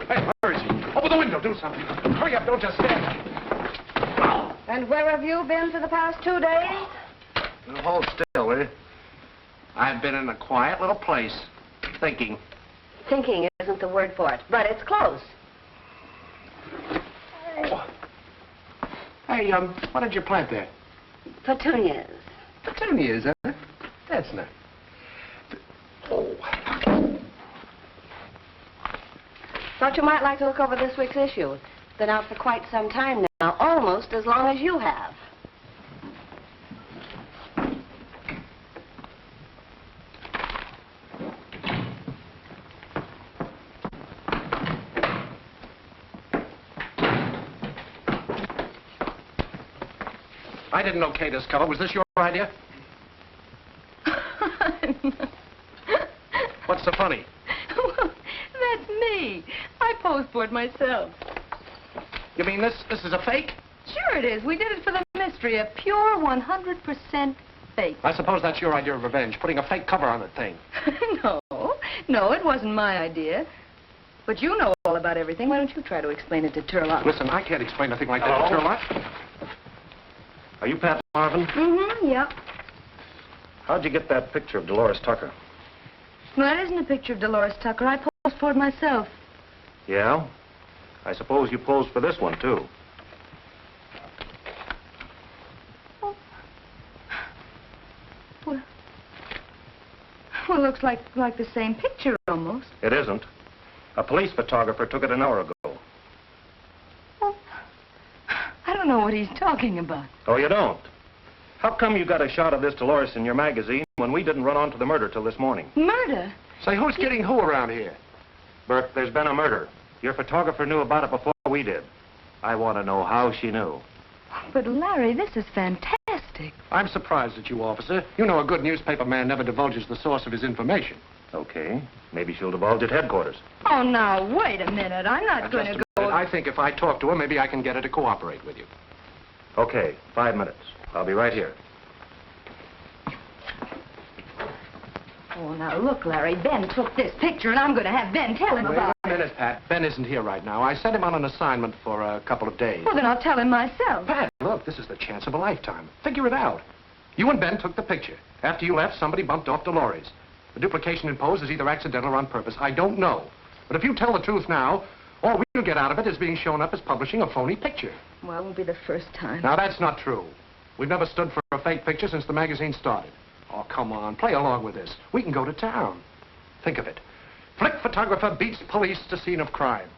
Hey, where is he? Open the window, do something. Hurry up, don't just stand there. And where have you been for the past 2 days? Now, hold still, will you? I've been in a quiet little place, thinking. Thinking isn't the word for it, but it's close. Hey, what did you plant there? Petunias. Petunias, huh? That's nice. Oh. Thought you might like to look over this week's issue. Been out for quite some time now, almost as long as you have. I didn't okay this cover. Was this your idea? What's so funny? Well, that's me. I posed for it myself. You mean this is a fake? Sure it is. We did it for the mystery. A pure 100% fake. I suppose that's your idea of revenge, putting a fake cover on the thing. No, it wasn't my idea. But you know all about everything. Why don't you try to explain it to Tarlock? Listen, I can't explain a thing like that to Tarlock. Are you Pat Marvin? Mm-hmm, yep. How'd you get that picture of Dolores Tucker? No, that isn't a picture of Dolores Tucker. I posed for it myself. Yeah? I suppose you posed for this one, too. Well, looks like the same picture, almost. It isn't. A police photographer took it an hour ago. Well, I don't know what he's talking about. Oh, you don't? How come you got a shot of this Dolores in your magazine when we didn't run onto the murder till this morning? Murder? Say, who's getting who around here? Burke, there's been a murder. Your photographer knew about it before we did. I want to know how she knew. But, Larry, this is fantastic. I'm surprised at you, officer. You know a good newspaper man never divulges the source of his information. Okay. Maybe she'll divulge at headquarters. Oh, now, wait a minute. I'm not going to go... I think if I talk to her, maybe I can get her to cooperate with you. Okay, 5 minutes. I'll be right here. Oh, now, look, Larry. Ben took this picture, and I'm going to have Ben tell him about it. Wait a minute, Pat. Ben isn't here right now. I sent him on an assignment for a couple of days. Well, then I'll tell him myself. Pat, look, this is the chance of a lifetime. Figure it out. You and Ben took the picture. After you left, somebody bumped off Dolores. The duplication in pose is either accidental or on purpose. I don't know. But if you tell the truth now, all we'll get out of it is being shown up as publishing a phony picture. Well, it won't be the first time. Now, that's not true. We've never stood for a fake picture since the magazine started. Oh, come on. Play along with this. We can go to town. Think of it. Flick photographer beats police to scene of crime.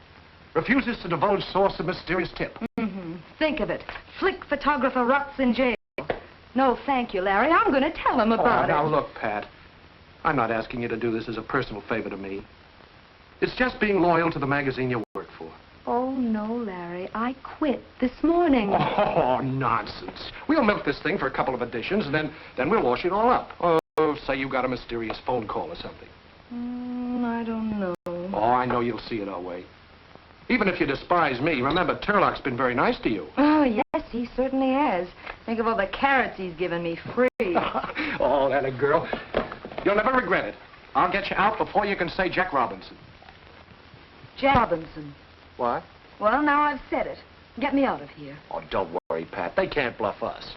Refuses to divulge source of mysterious tip. Mm-hmm. Think of it. Flick photographer rots in jail. No, thank you, Larry. I'm going to tell him about it. Now, look, Pat. I'm not asking you to do this as a personal favor to me. It's just being loyal to the magazine you work for. Oh, no, Larry. I quit this morning. Oh, nonsense. We'll milk this thing for a couple of editions, and then we'll wash it all up. Oh, say you got a mysterious phone call or something. I don't know. Oh, I know you'll see it our way. Even if you despise me, remember, Tarlock's been very nice to you. Oh, yes, he certainly has. Think of all the carrots he's given me free. Oh, that a girl. You'll never regret it. I'll get you out before you can say Jack Robinson. Jack Robinson. What? Well, now I've said it. Get me out of here. Oh, don't worry, Pat. They can't bluff us.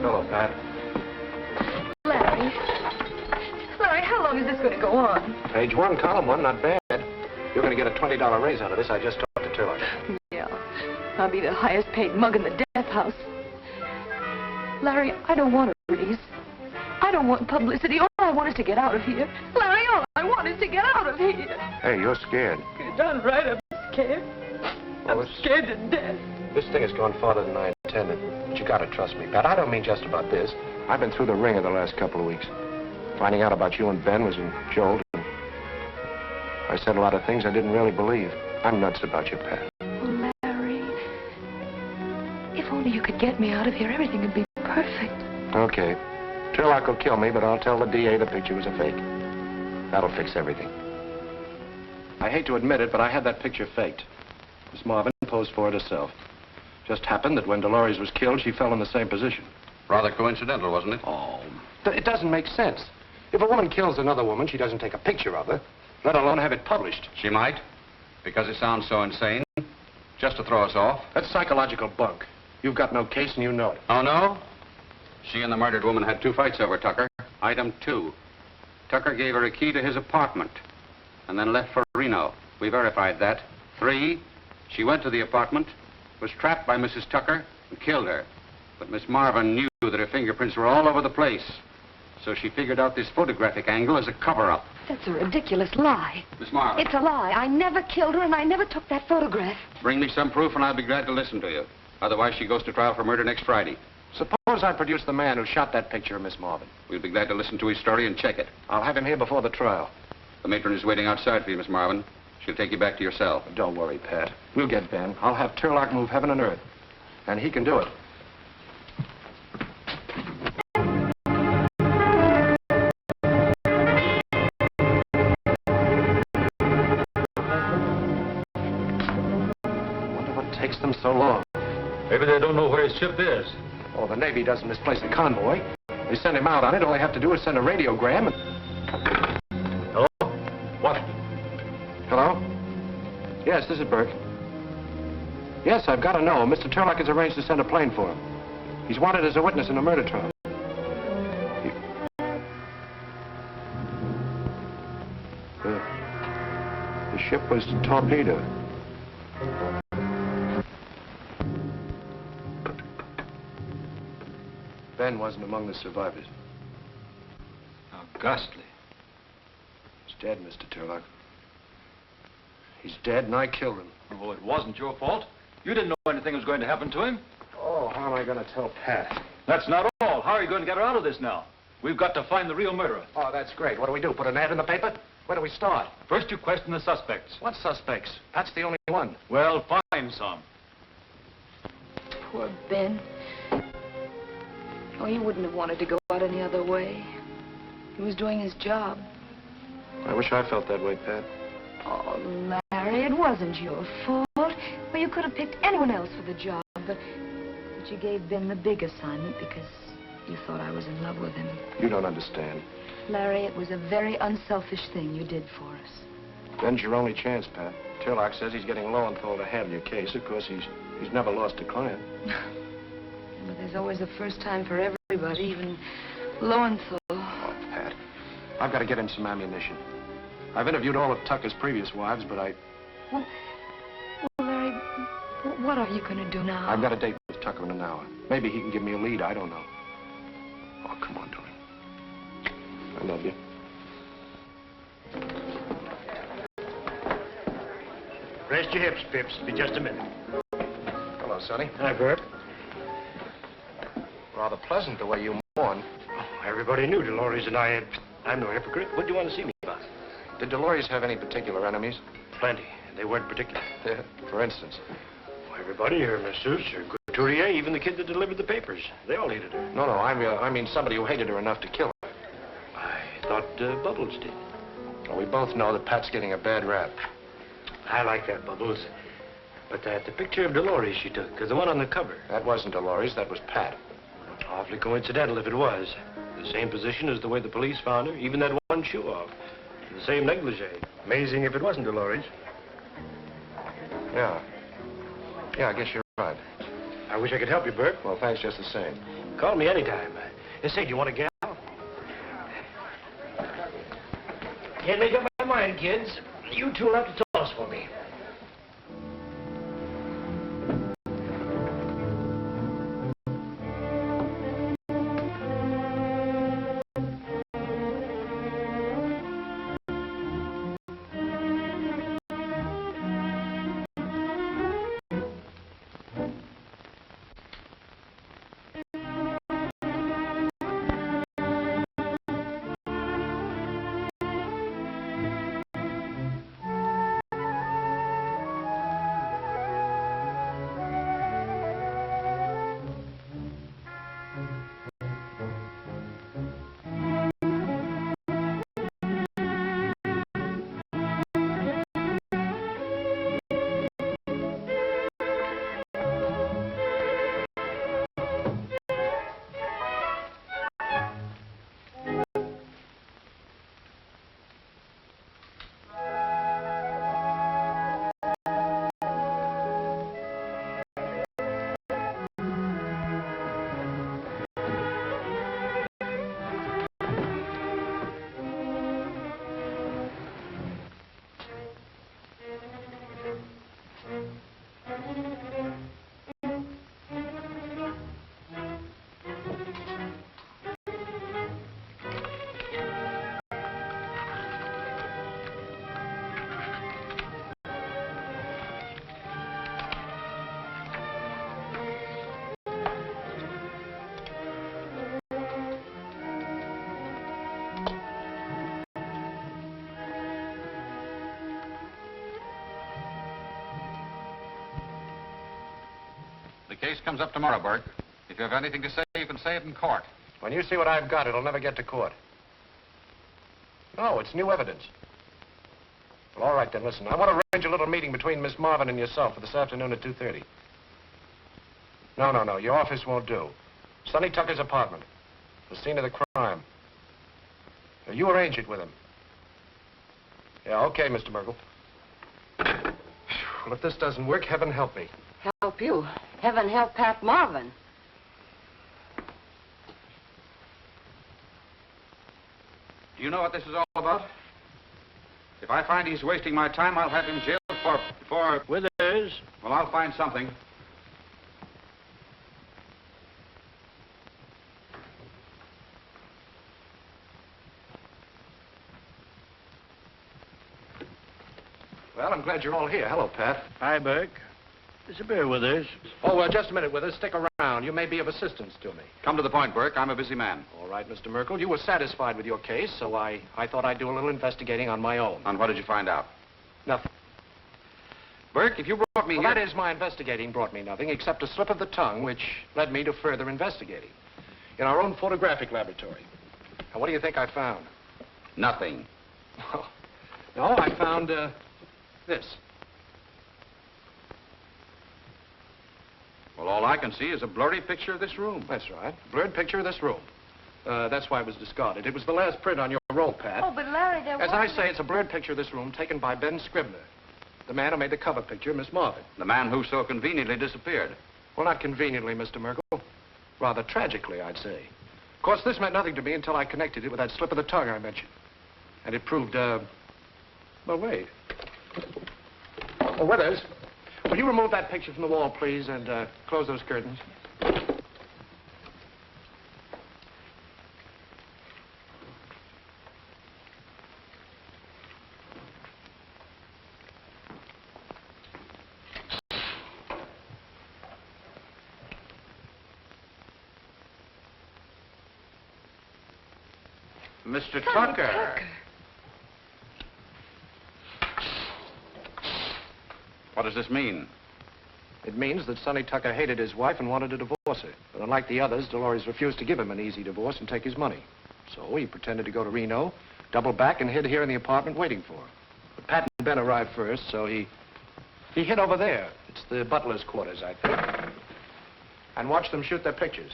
Hello, Pat. Larry, how long is this going to go on? Page 1, column 1, not bad. You're going to get a $20 raise out of this. I just talked to Tarlock. Yeah. I'll be the highest paid mug in the death house. Larry, I don't want a raise. I don't want publicity. All I want is to get out of here. Larry, all I want is to get out of here. Hey, you're scared. You're darn right I'm scared. I'm scared to death. This thing has gone farther than I intended. But you got to trust me, Pat. I don't mean just about this. I've been through the ringer the last couple of weeks. Finding out about you and Ben was in Jolt. I said a lot of things I didn't really believe. I'm nuts about you, Pat. Oh, Larry, you could get me out of here, everything would be perfect. Okay. Tarlock will kill me, but I'll tell the DA the picture was a fake. That'll fix everything. I hate to admit it, but I had that picture faked. Miss Marvin posed for it herself. Just happened that when Dolores was killed, she fell in the same position. Rather coincidental, wasn't it? Oh, it doesn't make sense. If a woman kills another woman, she doesn't take a picture of her, let alone have it published. She might, because it sounds so insane, just to throw us off. That's psychological bunk. You've got no case and you know it. Oh, no? She and the murdered woman had 2 fights over Tucker. Item 2. Tucker gave her a key to his apartment and then left for Reno. We verified that. 3, she went to the apartment, was trapped by Mrs. Tucker, and killed her. But Miss Marvin knew that her fingerprints were all over the place. So she figured out this photographic angle as a cover-up. That's a ridiculous lie. Miss Marvin. It's a lie. I never killed her, and I never took that photograph. Bring me some proof, and I'll be glad to listen to you. Otherwise, she goes to trial for murder next Friday. Suppose I produce the man who shot that picture of Miss Marvin. We'll be glad to listen to his story and check it. I'll have him here before the trial. The matron is waiting outside for you, Miss Marvin. She'll take you back to your cell. Don't worry, Pat. We'll get Ben. I'll have Tarlock move heaven and earth. And he can do it. Wonder what takes them so long. Maybe they don't know where his ship is. Oh, the Navy doesn't misplace a convoy. They send him out on it. All they have to do is send a radiogram and... Hello? What? Hello? Yes, this is Burke. Yes, I've got to know. Mr. Tarlock has arranged to send a plane for him. He's wanted as a witness in a murder trial. The ship was torpedoed. Ben wasn't among the survivors. How ghastly. He's dead, Mr. Tarlock. He's dead, and I killed him. Oh, it wasn't your fault. You didn't know anything was going to happen to him. Oh, how am I going to tell Pat? That's not all. How are you going to get her out of this now? We've got to find the real murderer. Oh, that's great. What do we do? Put an ad in the paper? Where do we start? First, you question the suspects. What suspects? Pat's the only one. Well, find some. Poor Ben. Oh, he wouldn't have wanted to go out any other way. He was doing his job. I wish I felt that way, Pat. Oh, Larry, it wasn't your fault. Well, you could have picked anyone else for the job, but you gave Ben the big assignment because you thought I was in love with him. You don't understand. Larry, it was a very unselfish thing you did for us. Ben's your only chance, Pat. Tarlock says he's getting Lowenthal to handle your case. Of course, he's never lost a client. But there's always a first time for everybody, even Lowenthal. Oh, Pat, I've got to get him some ammunition. I've interviewed all of Tucker's previous wives, but Well, Larry, what are you going to do now? I've got a date with Tucker in an hour. Maybe he can give me a lead. I don't know. Oh, come on, darling. I love you. Rest your hips, Pips. Be just a minute. Hello, Sonny. Hi, Burke. Rather pleasant the way you mourn. Oh, everybody knew Dolores and I had... I'm no hypocrite. What do you want to see me about? Did Dolores have any particular enemies? Plenty. They weren't particular. For instance? Oh, everybody, her masseuse, her couturier, even the kid that delivered the papers. They all hated her. No, I mean somebody who hated her enough to kill her. I thought Bubbles did. Well, we both know that Pat's getting a bad rap. I like that, Bubbles. But the picture of Dolores she took, the one on the cover. That wasn't Dolores, that was Pat. Awfully coincidental if it was. The same position as the way the police found her, even that one shoe off. The same negligee. Amazing if it wasn't Dolores. Yeah, I guess you're right. I wish I could help you, Burke. Well, thanks just the same. Call me anytime. Say, do you want a gal? Can't make up my mind, kids. You two will have to toss for me. case comes up tomorrow, Burke. If you have anything to say, you can say it in court. When you see what I've got, it'll never get to court. No, it's new evidence. Well, all right, then, listen. I want to arrange a little meeting between Miss Marvin and yourself for this afternoon at 2:30. No. Your office won't do. Sonny Tucker's apartment. The scene of the crime. Now, you arrange it with him. Yeah, okay, Mr. Merkel. Well, if this doesn't work, heaven help me. Help you? Heaven help Pat Marvin. Do you know what this is all about? If I find he's wasting my time, I'll have him jailed for... Withers. Well, I'll find something. Well, I'm glad you're all here. Hello, Pat. Hi, Burke. There's a beer, Withers. Oh, just a minute, Withers. Stick around. You may be of assistance to me. Come to the point, Burke. I'm a busy man. All right, Mr. Merkel. You were satisfied with your case, so I thought I'd do a little investigating on my own. And what did you find out? Nothing. Burke, if you brought me Well, here... that is, my investigating brought me nothing except a slip of the tongue, which led me to further investigating in our own photographic laboratory. And what do you think I found? Nothing. No, I found, this. Well, all I can see is a blurry picture of this room. That's right. Blurred picture of this room. That's why it was discarded. It was the last print on your roll, Pat. Oh, but Larry, there was... As I say, it's a blurred picture of this room taken by Ben Scribner, the man who made the cover picture of Miss Marvin. The man who so conveniently disappeared. Well, not conveniently, Mr. Merkel. Rather tragically, I'd say. Of course, this meant nothing to me until I connected it with that slip of the tongue I mentioned. And it proved, well, wait. Oh, Withers, will you remove that picture from the wall, please, and close those curtains? Mr. Sonny Tucker. Tucker. What does this mean? It means that Sonny Tucker hated his wife and wanted to divorce her. But unlike the others, Dolores refused to give him an easy divorce and take his money. So he pretended to go to Reno, doubled back, and hid here in the apartment waiting for her. But Pat and Ben arrived first, so he hid over there. It's the butler's quarters, I think. And watched them shoot their pictures.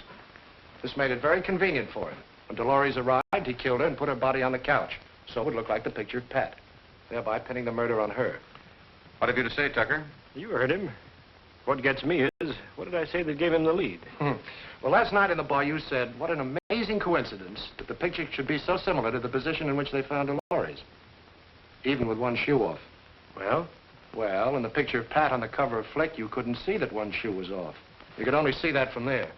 This made it very convenient for him. When Dolores arrived, he killed her and put her body on the couch. So it looked like the picture of Pat, thereby pinning the murder on her. What have you to say, Tucker? You heard him. What gets me is, what did I say that gave him the lead? Well, last night in the bar, you said, what an amazing coincidence that the picture should be so similar to the position in which they found Dolores, even with one shoe off. Well? Well, in the picture of Pat on the cover of Flick, you couldn't see that one shoe was off. You could only see that from there.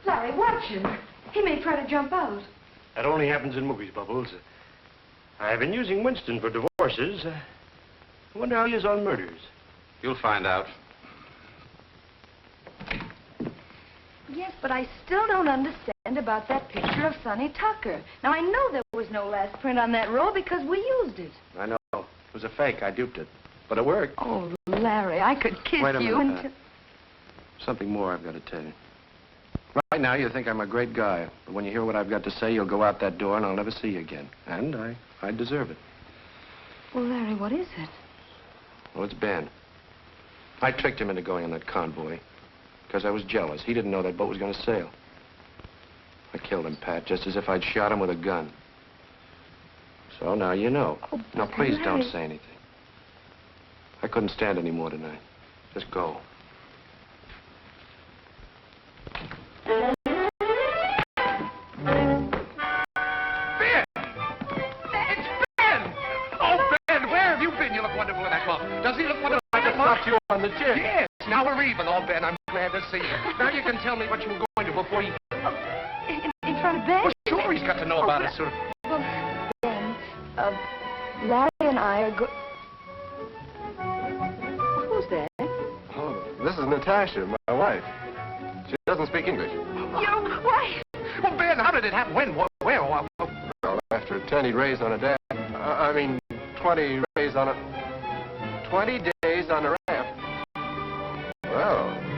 Larry, watch him. He may try to jump out. That only happens in movies, Bubbles. I've been using Winston for divorces. I wonder how he is on murders. You'll find out. Yes, but I still don't understand about that picture of Sonny Tucker. Now, I know there was no last print on that roll because we used it. I know. It was a fake. I duped it. But it worked. Oh, Larry, I could kiss Wait a you minute, until... Something more I've got to tell you. Right now, you think I'm a great guy. But when you hear what I've got to say, you'll go out that door and I'll never see you again. And I deserve it. Well, Larry, what is it? Well, it's Ben. I tricked him into going on that convoy because I was jealous. He didn't know that boat was going to sail. I killed him, Pat, just as if I'd shot him with a gun. So now you know. Oh, now, please Larry. don't say anything. I couldn't stand any more tonight. Just go. Does he look wonderful? I just knocked you on the chin. Yes. Now we're even. Oh, Ben, I'm glad to see you. Now you can tell me what you were going to before you... In front of Ben? Well, sure, he's got to know about it, sir. Well, Ben, Larry and I are Who's that? Oh, this is Natasha, my wife. She doesn't speak English. Your wife? Well, Ben, how did it happen? When? Where? Well, after a 10 he'd raised on a dad. 20 raised on a... 20 days on a raft. Well,